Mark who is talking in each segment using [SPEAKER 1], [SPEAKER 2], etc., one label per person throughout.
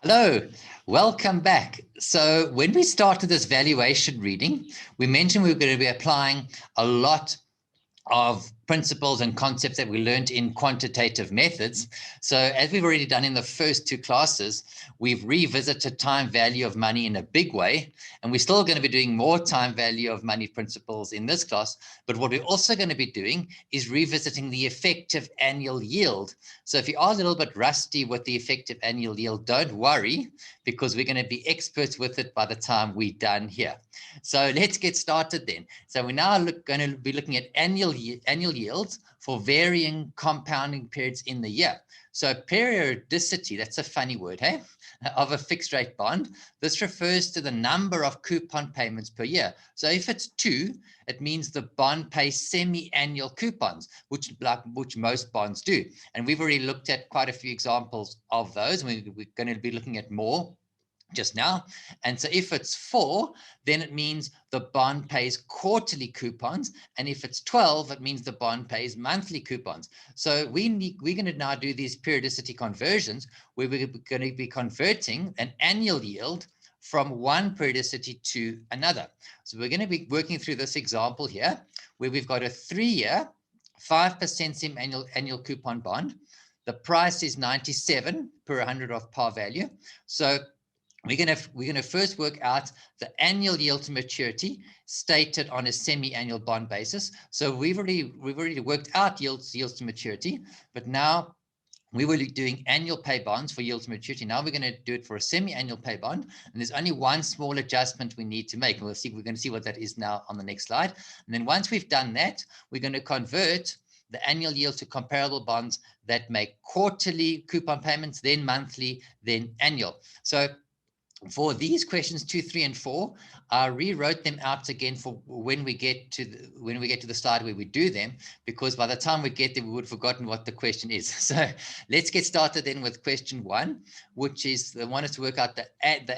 [SPEAKER 1] Hello, welcome back. So when we started this valuation reading, we mentioned we were going to be applying a lot of principles and concepts that we learned in quantitative methods. So as we've already done in the first two classes, we've revisited time value of money in a big way, and we're still going to be doing more time value of money principles in this class. But what we're also going to be doing is revisiting the effective annual yield. So if you are a little bit rusty with the effective annual yield, don't worry, because we're going to be experts with it by the time we're done here. So let's get started then. So we're now going to be looking at annual yields for varying compounding periods in the year. So periodicity, that's a funny word, hey, of a fixed rate bond. This refers to the number of coupon payments per year. So if it's 2, it means the bond pays semi-annual coupons, which most bonds do. And we've already looked at quite a few examples of those. We're going to be looking at more just now. And so if it's 4, then it means the bond pays quarterly coupons. And if it's 12, it means the bond pays monthly coupons. So we're going to now do these periodicity conversions, where we're going to be converting an annual yield from one periodicity to another. So we're going to be working through this example here, where we've got a 3-year, 5% semi-annual coupon bond. The price is 97 per 100 of par value. So we're going to first work out the annual yield to maturity stated on a semi-annual bond basis. So we've already worked out yields to maturity, but now we were doing annual pay bonds for yield to maturity. Now we're going to do it for a semi-annual pay bond, and there's only one small adjustment we need to make. And we're going to see what that is now on the next slide. And then once we've done that, we're going to convert the annual yield to comparable bonds that make quarterly coupon payments, then monthly, then annual. So for these questions 2, 3, and 4, I rewrote them out again for when we get to the slide where we do them, because by the time we get there, we would have forgotten what the question is. So let's get started then with question 1, which is the one is to work out the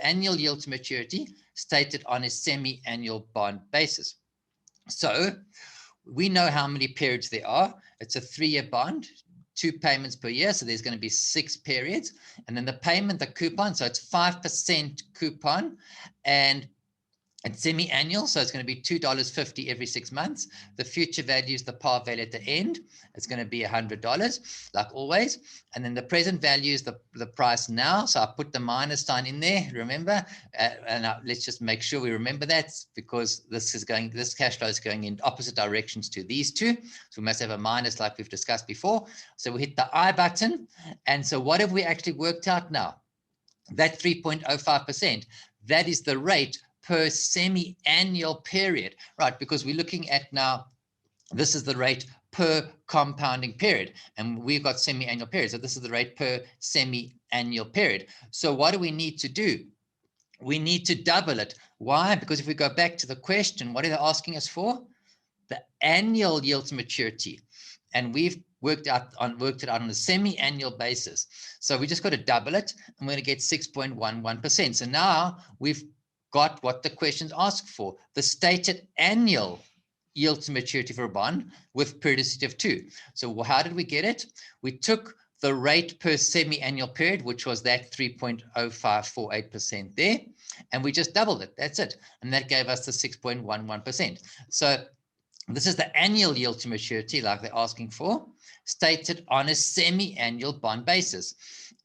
[SPEAKER 1] annual yield to maturity stated on a semi-annual bond basis. So we know how many periods there are. It's a 3-year bond, 2 payments per year, so there's going to be 6 periods. And then the payment, the coupon, so it's 5% coupon, and it's semi-annual, so it's going to be $2.50 every 6 months. The future value is the par value at the end. It's going to be $100, like always. And then the present value is the price now. So I put the minus sign in there, remember? Let's just make sure we remember that, because this cash flow is going in opposite directions to these two. So we must have a minus like we've discussed before. So we hit the I button. And so what have we actually worked out now? That 3.05%, that is the rate per semi-annual period, right? Because we're looking at now, this is the rate per compounding period, and we've got semi-annual periods. So this is the rate per semi-annual period. So what do we need to do? We need to double it. Why? Because if we go back to the question, what are they asking us for? The annual yield to maturity. And we've worked it out on a semi-annual basis. So we just got to double it, and we're going to get 6.11%. So now we've got what the questions ask for, the stated annual yield to maturity for a bond with periodicity of 2. So how did we get it? We took the rate per semi-annual period, which was that 3.0548% there, and we just doubled it. That's it. And that gave us the 6.11%. So this is the annual yield to maturity, like they're asking for, stated on a semi-annual bond basis.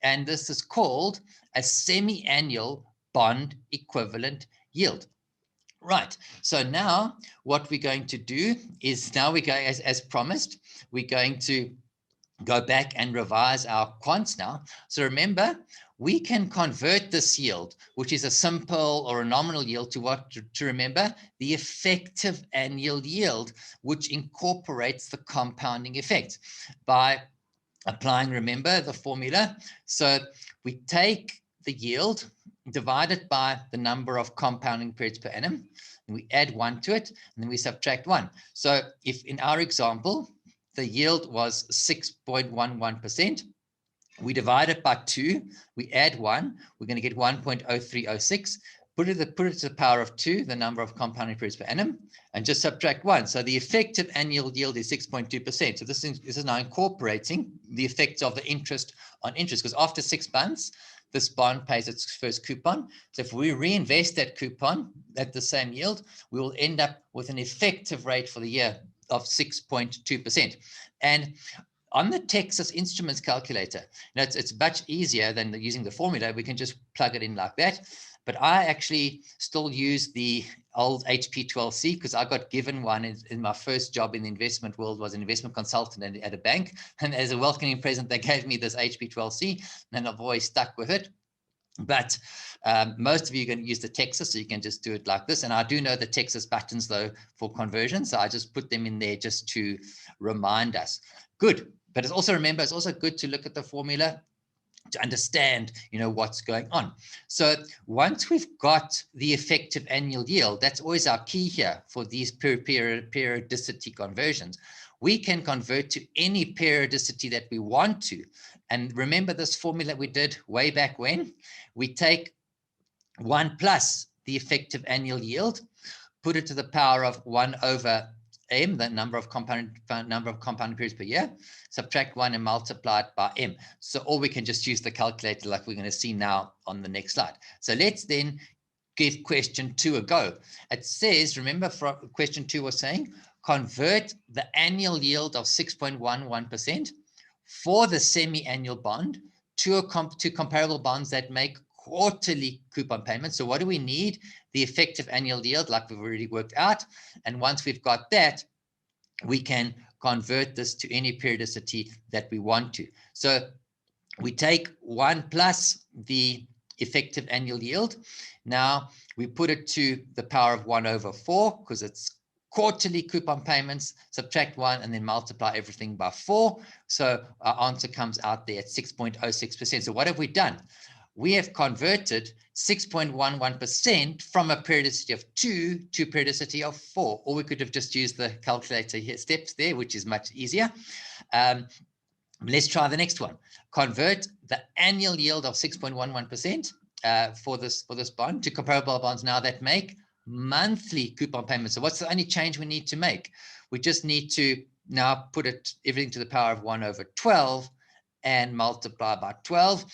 [SPEAKER 1] And this is called a semi-annual bond equivalent yield. Right. So now what we're going to do is, now we go as promised, we're going to go back and revise our quants now. So remember, we can convert this yield, which is a simple or a nominal yield, to what to remember? The effective annual yield, which incorporates the compounding effect by applying, remember, the formula. So we take the yield, divide it by the number of compounding periods per annum, and we add 1 to it, and then we subtract 1. So if in our example, the yield was 6.11%, we divide it by 2, we add 1, we're going to get 1.0306, put it to the power of 2, the number of compounding periods per annum, and just subtract 1. So the effective annual yield is 6.2%. So this is now incorporating the effects of the interest on interest, because after 6 months, this bond pays its first coupon. So if we reinvest that coupon at the same yield, we will end up with an effective rate for the year of 6.2%. And on the Texas Instruments calculator, it's much easier than using the formula. We can just plug it in like that. But I actually still use the old HP12C because I got given one in my first job in the investment world, was an investment consultant at a bank. And as a welcoming present, they gave me this HP12C, and I've always stuck with it. But most of you are going to use the Texas, so you can just do it like this. And I do know the Texas buttons, though, for conversion. So I just put them in there just to remind us. Good. But it's also, remember, it's also good to look at the formula to understand, what's going on. So once we've got the effective annual yield, that's always our key here for these periodicity conversions. We can convert to any periodicity that we want to. And remember this formula we did way back when? We take 1 plus the effective annual yield, put it to the power of 1 over M, the number of compounding periods per year, subtract 1 and multiply it by M. So, or we can just use the calculator like we're going to see now on the next slide. So let's then give question 2 a go. It says, remember, question 2 was saying, convert the annual yield of 6.11% for the semi-annual bond to comparable bonds that make quarterly coupon payments. So what do we need? The effective annual yield, like we've already worked out. And once we've got that, we can convert this to any periodicity that we want to. So we take 1 plus the effective annual yield. Now we put it to the power of 1 over 4 because it's quarterly coupon payments, subtract 1 and then multiply everything by 4. So our answer comes out there at 6.06%. So what have we done? We have converted 6.11% from a periodicity of 2 to a periodicity of 4. Or we could have just used the calculator here, steps there, which is much easier. Let's try the next one. Convert the annual yield of 6.11% for this bond to comparable bonds now that make monthly coupon payments. So what's the only change we need to make? We just need to now put everything to the power of 1 over 12 and multiply by 12.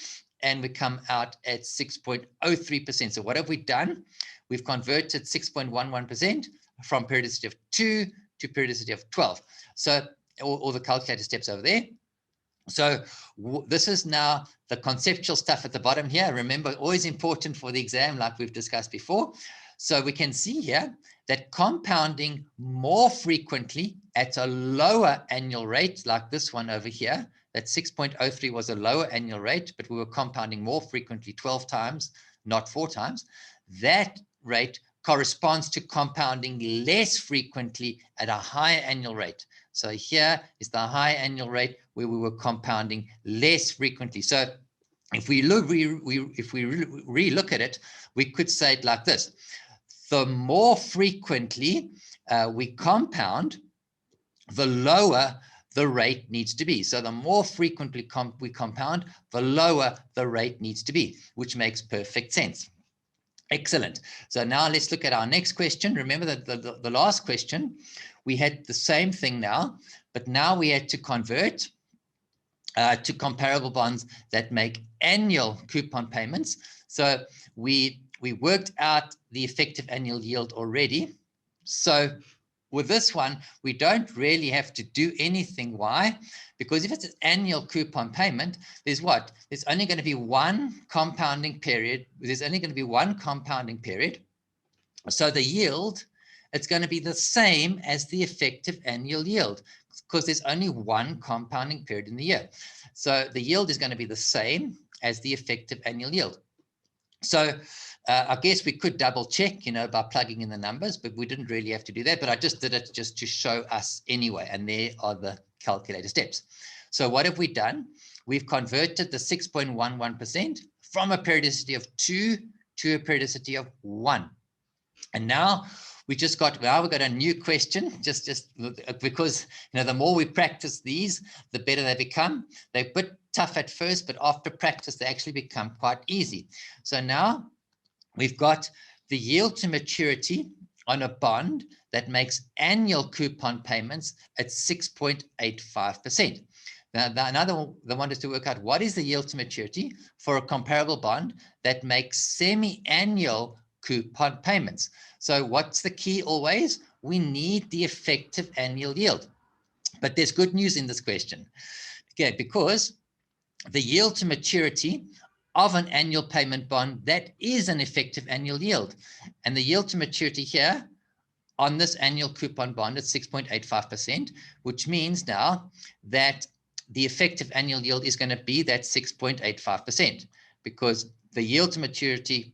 [SPEAKER 1] And we come out at 6.03%. So what have we done? We've converted 6.11% from periodicity of 2 to periodicity of 12. So all the calculator steps over there. So this is now the conceptual stuff at the bottom here. Remember, always important for the exam, like we've discussed before. So we can see here that compounding more frequently at a lower annual rate, like this one over here, that 6.03 was a lower annual rate, but we were compounding more frequently 12 times, not 4 times. That rate corresponds to compounding less frequently at a higher annual rate. So here is the high annual rate where we were compounding less frequently. So if we re-look at it, we could say it like this. The more frequently we compound, the lower the rate needs to be. So the more frequently we compound, the lower the rate needs to be, which makes perfect sense. Excellent. So now let's look at our next question. Remember that the last question, we had the same thing now, but now we had to convert to comparable bonds that make annual coupon payments. So we worked out the effective annual yield already. So with this one, we don't really have to do anything. Why? Because if it's an annual coupon payment, there's what? There's only going to be one compounding period. There's only going to be one compounding period. So the yield, it's going to be the same as the effective annual yield because there's only one compounding period in the year. So the yield is going to be the same as the effective annual yield. So I guess we could double check, by plugging in the numbers, but we didn't really have to do that. But I just did it just to show us anyway. And there are the calculator steps. So what have we done? We've converted the 6.11% from a periodicity of 2 to a periodicity of 1. And now we've got a new question, just because, the more we practice these, the better they become. They're a bit tough at first, but after practice, they actually become quite easy. So now we've got the yield to maturity on a bond that makes annual coupon payments at 6.85%. Another one is to work out what is the yield to maturity for a comparable bond that makes semi-annual coupon payments. So what's the key always? We need the effective annual yield. But there's good news in this question. Okay, because the yield to maturity of an annual payment bond, that is an effective annual yield. And the yield to maturity here on this annual coupon bond is 6.85%, which means now that the effective annual yield is going to be that 6.85%, because the yield to maturity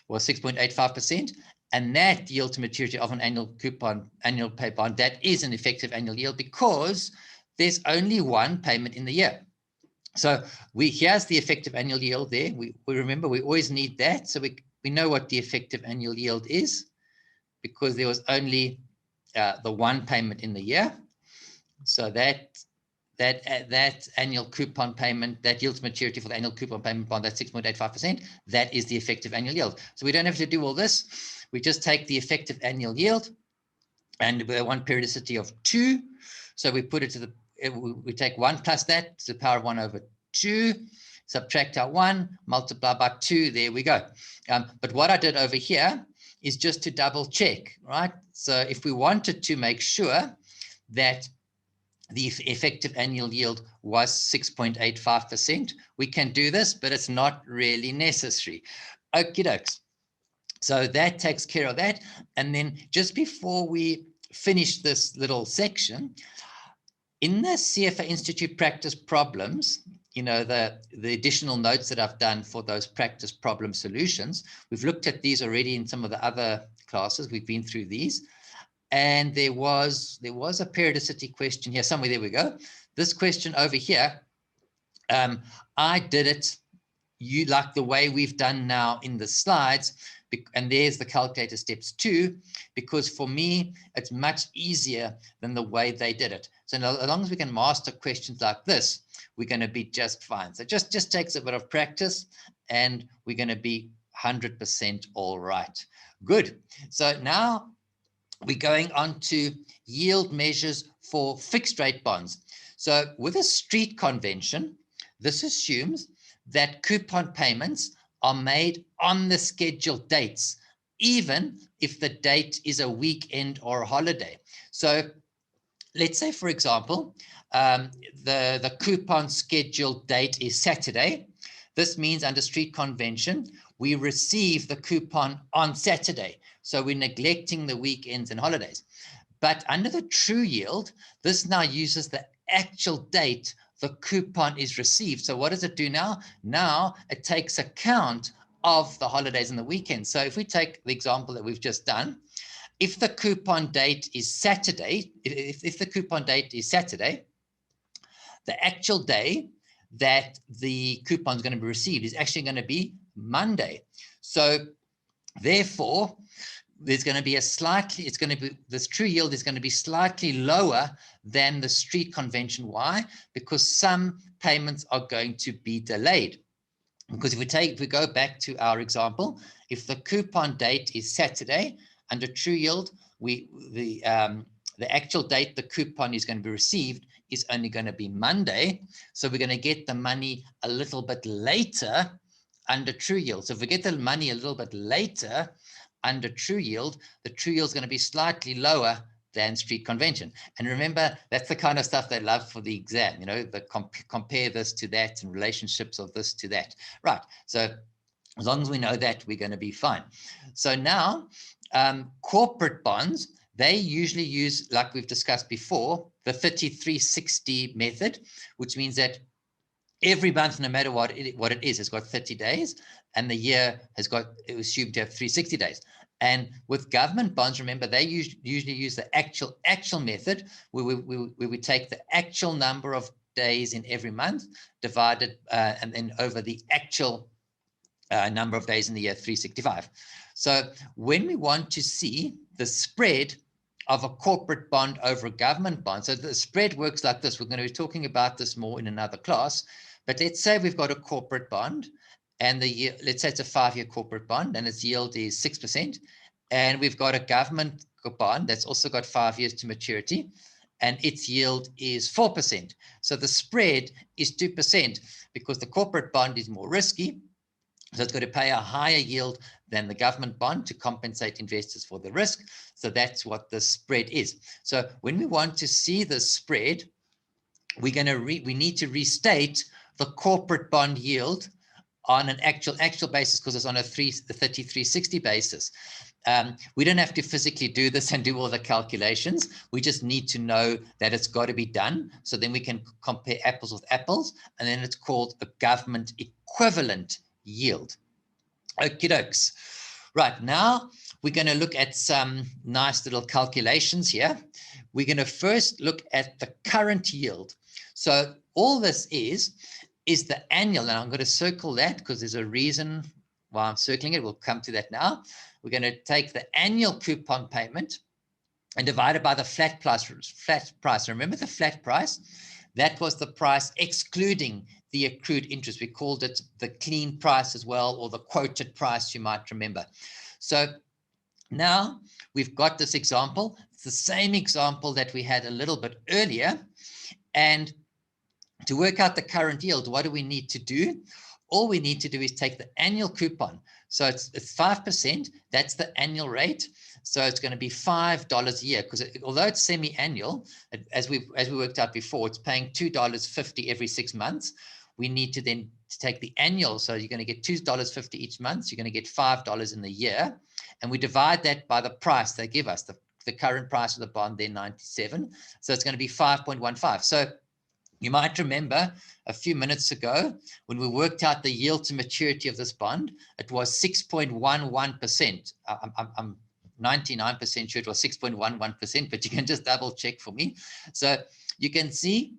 [SPEAKER 1] was 6.85%, and that yield to maturity of an annual pay bond, that is an effective annual yield because there's only one payment in the year. So here's the effective annual yield there. We remember we always need that. So we know what the effective annual yield is because there was only the one payment in the year. So that annual coupon payment, that yield to maturity for the annual coupon payment bond, that's 6.85%. That is the effective annual yield. So we don't have to do all this. We just take the effective annual yield, and we have one periodicity of 2. So we put it to we take 1 plus that to the power of 1 over 2, subtract our 1, multiply by 2, there we go. But what I did over here is just to double check, right? So if we wanted to make sure that the effective annual yield was 6.85%, we can do this, but it's not really necessary. Okie dokes. So that takes care of that. And then just before we finish this little section, in the CFA Institute practice problems, you know, the additional notes that I've done for those practice problem solutions, we've looked at these already in some of the other classes. We've been through these. And there was a periodicity question here somewhere. There we go. This question over here, I did it like the way we've done now in the slides. And there's the calculator steps too, because for me, it's much easier than the way they did it. So as long as we can master questions like this, we're going to be just fine. So just takes a bit of practice and we're going to be 100% all right. Good. So now we're going on to yield measures for fixed rate bonds. So with a street convention, this assumes that coupon payments are made on the scheduled dates, even if the date is a weekend or a holiday. So let's say, for example, the coupon scheduled date is Saturday. This means under street convention, we receive the coupon on Saturday. So we're neglecting the weekends and holidays. But under the true yield, this now uses the actual date the coupon is received. So what does it do now? Now it takes account of the holidays and the weekends. So if we take the example that we've just done, if the coupon date is Saturday, if the coupon date is Saturday, the actual day that the coupon is going to be received is actually going to be Monday. So therefore, there's going to be this true yield is going to be slightly lower than the street convention. Why? Because some payments are going to be delayed. Because if we go back to our example, if the coupon date is Saturday, under true yield, the actual date the coupon is going to be received is only going to be Monday. So we're going to get the money a little bit later under true yield. So if we get the money a little bit later under true yield, the true yield is going to be slightly lower than street convention. And remember, that's the kind of stuff they love for the exam, you know, compare this to that and relationships of this to that. Right. So as long as we know that, we're going to be fine. So now corporate bonds, they usually use, like we've discussed before, the 3360 method, which means that every month, no matter what it is, has got 30 days, and the year has got assumed to have 360 days. And with government bonds, remember, they usually use the actual method, where we take the actual number of days in every month, divided and then over the actual number of days in the year, 365. So when we want to see the spread of a corporate bond over a government bond, so the spread works like this. We're going to be talking about this more in another class, but let's say we've got a corporate bond, and let's say it's a 5-year corporate bond, and its yield is 6%, and we've got a government bond that's also got 5 years to maturity, and its yield is 4%. So the spread is 2% because the corporate bond is more risky. So it's got to pay a higher yield than the government bond to compensate investors for the risk. So that's what the spread is. So when we want to see the spread, we need to restate the corporate bond yield on an actual basis because it's on a 3360 basis. We don't have to physically do this and do all the calculations. We just need to know that it's got to be done. So then we can compare apples with apples, and then it's called a government equivalent yield. Okie dokes. Right, now we're going to look at some nice little calculations here. We're going to first look at the current yield. So all this is the annual, and I'm going to circle that because there's a reason why I'm circling it. We'll come to that now. We're going to take the annual coupon payment and divide it by the flat price. Remember the flat price? That was the price excluding the accrued interest. We called it the clean price as well, or the quoted price, you might remember. So now we've got this example. It's the same example that we had a little bit earlier. And to work out the current yield, what do we need to do? All we need to do is take the annual coupon. So it's 5%. That's the annual rate. So it's going to be $5 a year, because although it's semi-annual, as we worked out before, it's paying $2.50 every 6 months. We need to then take the annual. So you're going to get $2.50 each month. You're going to get $5 in the year. And we divide that by the price they give us, the current price of the bond, they're 97. So it's going to be 5.15. So you might remember a few minutes ago when we worked out the yield to maturity of this bond, it was 6.11%. I'm 99% sure it was 6.11%, but you can just double check for me. So you can see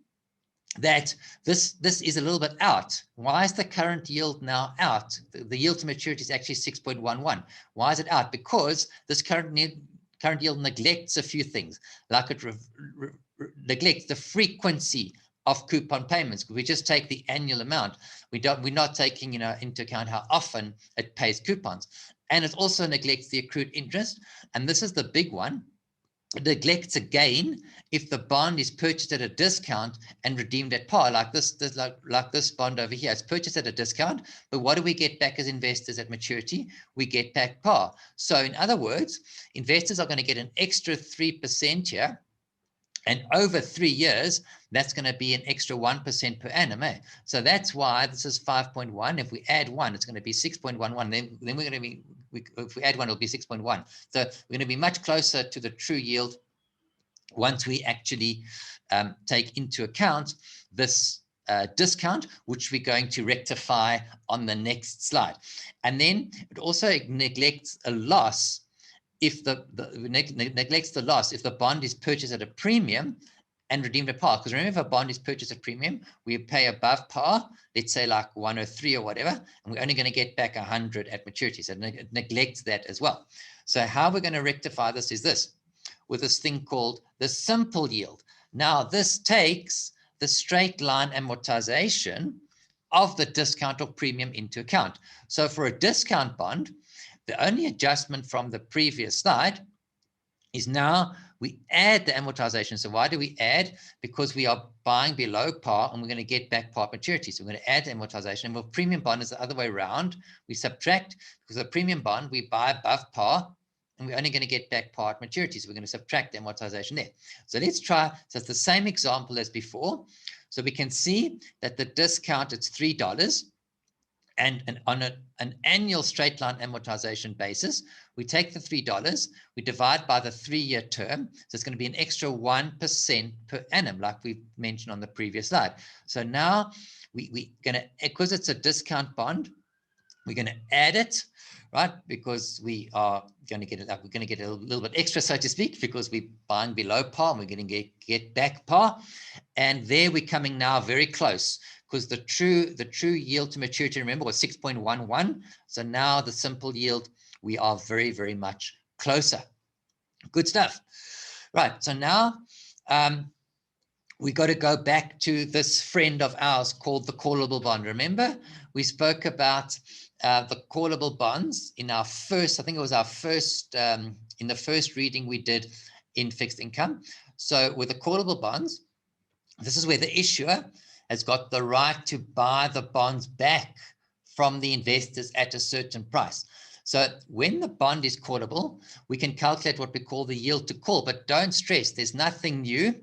[SPEAKER 1] that this is a little bit out. Why is the current yield now out? The yield to maturity is actually 6.11. Why is it out? Because this current yield neglects a few things, like it neglects the frequency of coupon payments. We just take the annual amount. We're not taking into account how often it pays coupons. And it also neglects the accrued interest. And this is the big one. It neglects again if the bond is purchased at a discount and redeemed at par, like this bond over here. It's purchased at a discount, but what do we get back as investors at maturity? We get back par. So in other words, investors are going to get an extra 3% here. And over 3 years, that's going to be an extra 1% per annum. So that's why this is 5.1. If we add 1, it's going to be 6.11. Then we're going to be, if we add 1, it'll be 6.1. So we're going to be much closer to the true yield once we actually take into account this discount, which we're going to rectify on the next slide. And then it also neglects a loss if neglects the loss if the bond is purchased at a premium and redeemed at par. Because remember, if a bond is purchased at premium, we pay above par, let's say like 103 or whatever, and we're only going to get back 100 at maturity. So it neglects that as well. So how we're going to rectify this is this, with this thing called the simple yield. Now this takes the straight line amortization of the discount or premium into account. So for a discount bond, the only adjustment from the previous slide is now we add the amortization. So why do we add? Because we are buying below par and we're going to get back par maturity. So we're going to add the amortization. And with premium bond is the other way around. We subtract, because the premium bond we buy above par and we're only going to get back par at maturity. So we're going to subtract the amortization there. So let's try. So it's the same example as before. So we can see that the discount, it's $3. And on an annual straight line amortization basis, we take the $3, we divide by the 3-year term. So it's going to be an extra 1% per annum, like we mentioned on the previous slide. So now we're going to, because it's a discount bond, we're going to add it, right? Because we are going to get it up. We're going to get a little bit extra, so to speak, because we're buying below par and we're going to get back par. And there we're coming now very close, because the true yield to maturity, remember, was 6.11. So now the simple yield, we are very, very much closer. Good stuff. Right. So now we got to go back to this friend of ours called the callable bond. Remember, we spoke about the callable bonds in our first, I think it was our first, in the first reading we did in fixed income. So with the callable bonds, this is where the issuer has got the right to buy the bonds back from the investors at a certain price. So when the bond is callable, we can calculate what we call the yield to call, but don't stress, there's nothing new.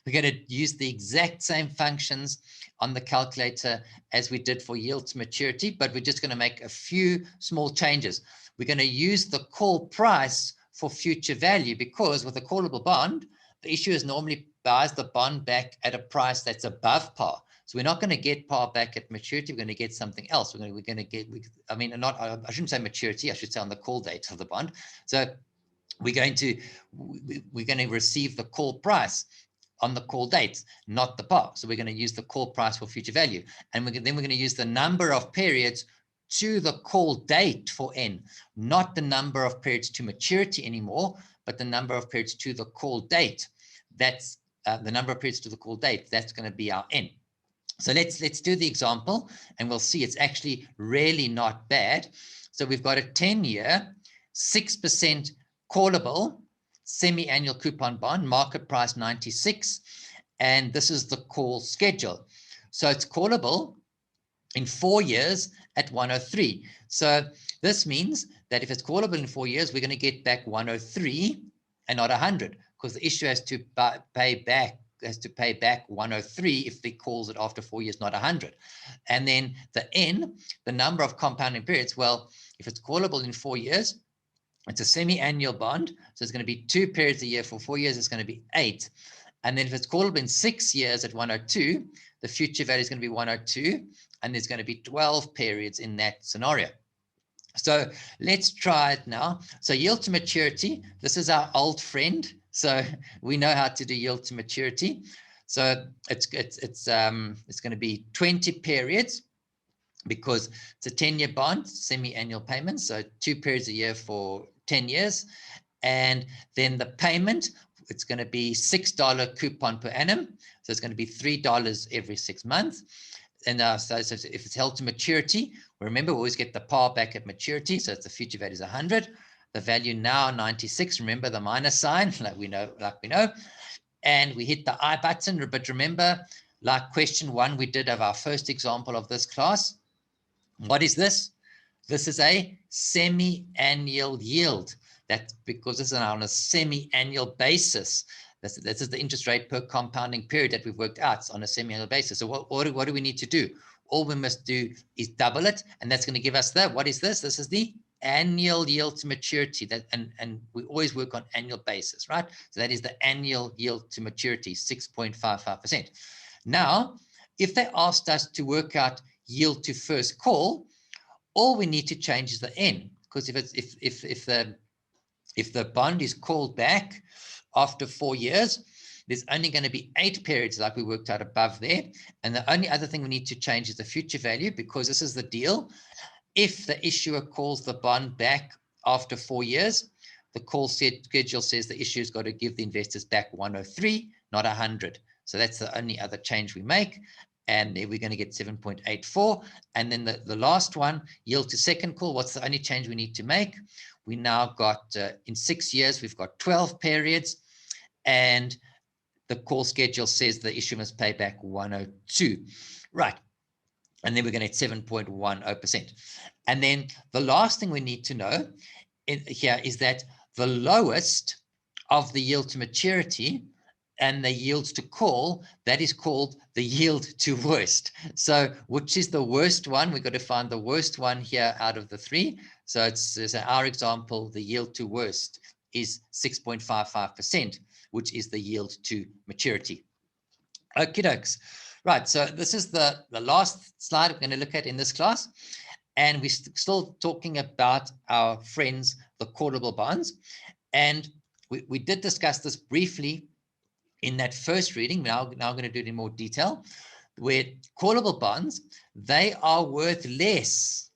[SPEAKER 1] We're going to use the exact same functions on the calculator as we did for yield to maturity, but we're just going to make a few small changes. We're going to use the call price for future value, because with a callable bond, the issuer normally buys the bond back at a price that's above par. So we're not going to get par back at maturity. We're going to get something else. We're going to get, I shouldn't say maturity. I should say on the call date of the bond. So we're going to receive the call price on the call date, not the par. So we're going to use the call price for future value. And then we're going to use the number of periods to the call date for N, not the number of periods to maturity anymore, but the number of periods to the call date. That's the number of periods to the call date. That's going to be our N. So let's do the example, and we'll see it's actually really not bad. So we've got a 10-year, 6% callable semi-annual coupon bond, market price 96, and this is the call schedule. So it's callable in 4 years at 103. So this means that if it's callable in 4 years, we're going to get back 103 and not 100, because the issuer has to pay back 103 if he calls it after 4 years, not 100. And then the N, the number of compounding periods, well, if it's callable in 4 years, it's a semi-annual bond, so it's going to be 2 periods a year. For 4 years, it's going to be 8. And then if it's callable in 6 years at 102, the future value is going to be 102, and there's going to be 12 periods in that scenario. So let's try it now. So yield to maturity, this is our old friend. So we know how to do yield to maturity. So it's going to be 20 periods, because it's a 10-year bond, semi-annual payments. So 2 periods a year for 10 years. And then the payment, it's going to be $6 coupon per annum. So it's going to be $3 every 6 months. And so if it's held to maturity, remember, we always get the par back at maturity. So it's the future value is 100. The value now 96. Remember the minus sign, like we know. And we hit the I button. But remember, like question 1 we did of our first example of this class. What is this? This is a semi-annual yield. That's because this is on a semi-annual basis. This is the interest rate per compounding period that we've worked out on a semi-annual basis. So what do we need to do? All we must do is double it, and that's going to give us the, what is this? This is the annual yield to maturity. And we always work on annual basis, right? So that is the annual yield to maturity, 6.55%. Now, if they asked us to work out yield to first call, all we need to change is the N, because if the bond is called back after 4 years, there's only going to be 8 periods like we worked out above there. And the only other thing we need to change is the future value, because this is the deal. If the issuer calls the bond back after 4 years, the call schedule says the issuer's got to give the investors back 103, not 100. So that's the only other change we make. And there we're going to get 7.84. And then the last one, yield to second call, what's the only change we need to make? We now got, in 6 years, we've got 12 periods. And the call schedule says the issuer must pay back 102. Right. And then we're going to get 7.10%. And then the last thing we need to know here is that the lowest of the yield to maturity and the yields to call, that is called the yield to worst. So which is the worst one? We've got to find the worst one here out of the 3. So it's our example, the yield to worst is 6.55%, which is the yield to maturity. Okie dokes. Right, so this is the last slide we're going to look at in this class. And we're still talking about our friends, the callable bonds. And we did discuss this briefly in that first reading. Now I'm going to do it in more detail, where callable bonds, they are worth less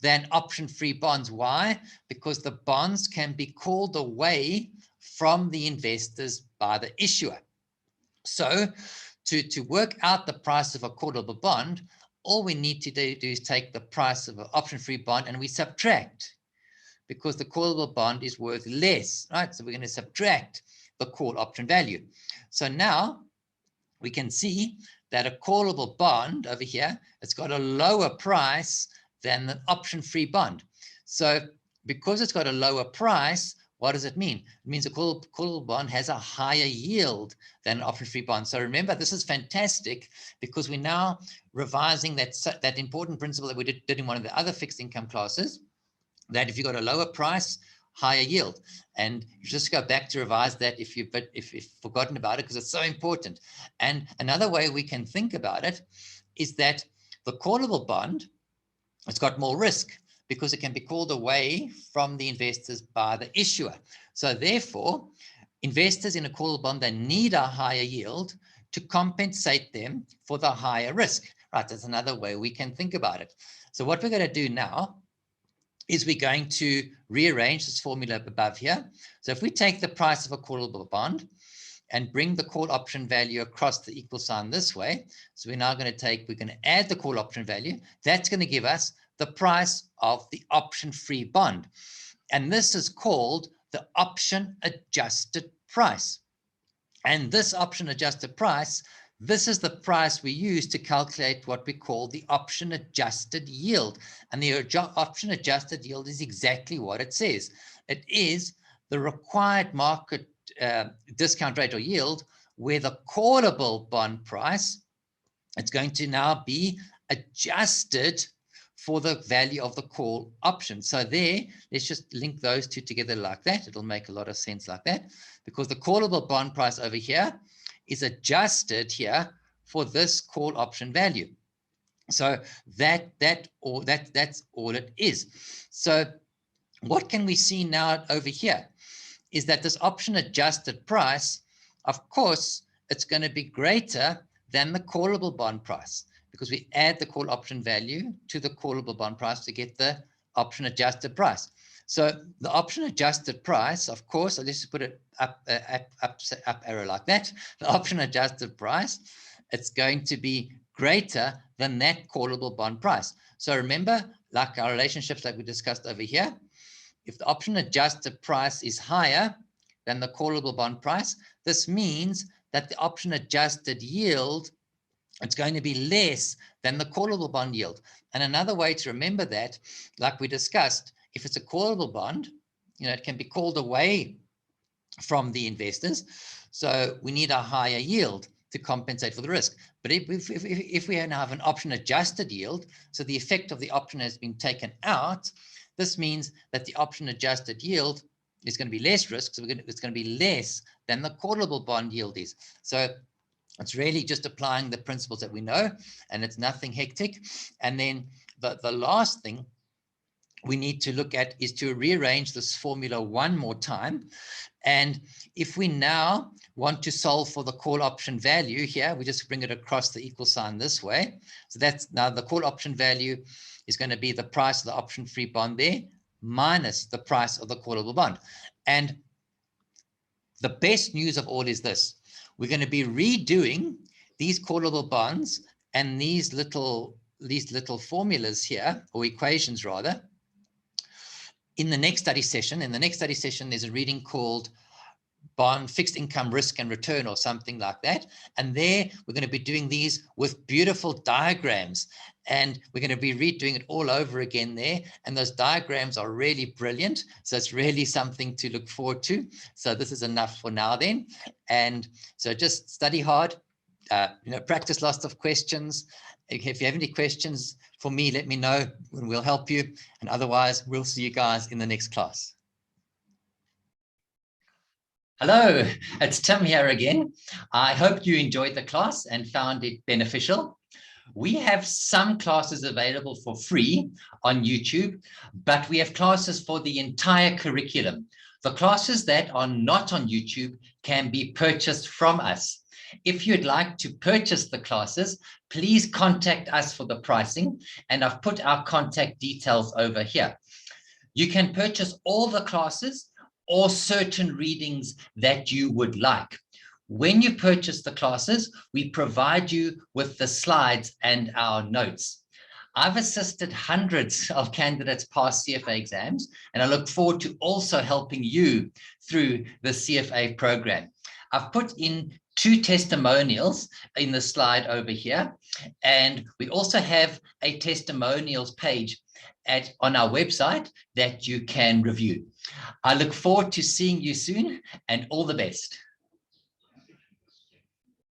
[SPEAKER 1] than option-free bonds. Why? Because the bonds can be called away from the investors by the issuer. So to work out the price of a callable bond, all we need to do is take the price of an option-free bond and we subtract, because the callable bond is worth less, right? So we're going to subtract the call option value. So now we can see that a callable bond over here, it's got a lower price than the option-free bond. So because it's got a lower price, what does it mean? It means a callable bond has a higher yield than an option-free bond. So remember, this is fantastic because we're now revising that important principle that we did in one of the other fixed income classes, that if you've got a lower price, higher yield. And you just go back to revise that if you've forgotten about it, because it's so important. And another way we can think about it is that the callable bond, it's got more risk because it can be called away from the investors by the issuer. So therefore, investors in a callable bond, they need a higher yield to compensate them for the higher risk. Right, that's another way we can think about it. So what we're going to do now is we're going to rearrange this formula above here. So if we take the price of a callable bond and bring the call option value across the equal sign this way, so we're now going to add the call option value. That's going to give us the price of the option-free bond. And this is called the option-adjusted price. And this option-adjusted price, this is the price we use to calculate what we call the option-adjusted yield. And the option-adjusted yield is exactly what it says. It is the required market discount rate or yield where the callable bond price, it's going to now be adjusted for the value of the call option. So there, let's just link those two together like that. It'll make a lot of sense like that, because the callable bond price over here is adjusted here for this call option value. So that's all it is. So what can we see now over here is that this option adjusted price, of course, it's going to be greater than the callable bond price, because we add the call option value to the callable bond price to get the option adjusted price. So the option adjusted price, of course, let's just put it up arrow like that. The option adjusted price, it's going to be greater than that callable bond price. So remember, like our relationships that we discussed over here, if the option adjusted price is higher than the callable bond price, this means that the option adjusted yield, it's going to be less than the callable bond yield. And another way to remember that, like we discussed, if it's a callable bond, it can be called away from the investors. So we need a higher yield to compensate for the risk. But if we now have an option adjusted yield, so the effect of the option has been taken out, this means that the option adjusted yield is going to be less risk. So it's going to be less than the callable bond yield is. So it's really just applying the principles that we know, and it's nothing hectic. And then the last thing we need to look at is to rearrange this formula one more time. And if we now want to solve for the call option value here, we just bring it across the equal sign this way. So that's now the call option value is going to be the price of the option-free bond there minus the price of the callable bond. And the best news of all is this. We're going to be redoing these callable bonds and these little formulas here, or equations rather, in the next study session. In the next study session, there's a reading called Bond Fixed Income Risk and Return or something like that. And there we're going to be doing these with beautiful diagrams. And we're going to be redoing it all over again there. And those diagrams are really brilliant. So it's really something to look forward to. So this is enough for now then. And so just study hard, practice lots of questions. If you have any questions for me, let me know and we'll help you. And otherwise, we'll see you guys in the next class. Hello, it's Tim here again. I hope you enjoyed the class and found it beneficial. We have some classes available for free on YouTube, but we have classes for the entire curriculum. The classes that are not on YouTube can be purchased from us. If you'd like to purchase the classes, please contact us for the pricing, and I've put our contact details over here. You can purchase all the classes or certain readings that you would like. When you purchase the classes, we provide you with the slides and our notes. I've assisted hundreds of candidates pass CFA exams, and I look forward to also helping you through the CFA program. I've put in 2 testimonials in the slide over here, and we also have a testimonials page on our website that you can review. I look forward to seeing you soon, and all the best.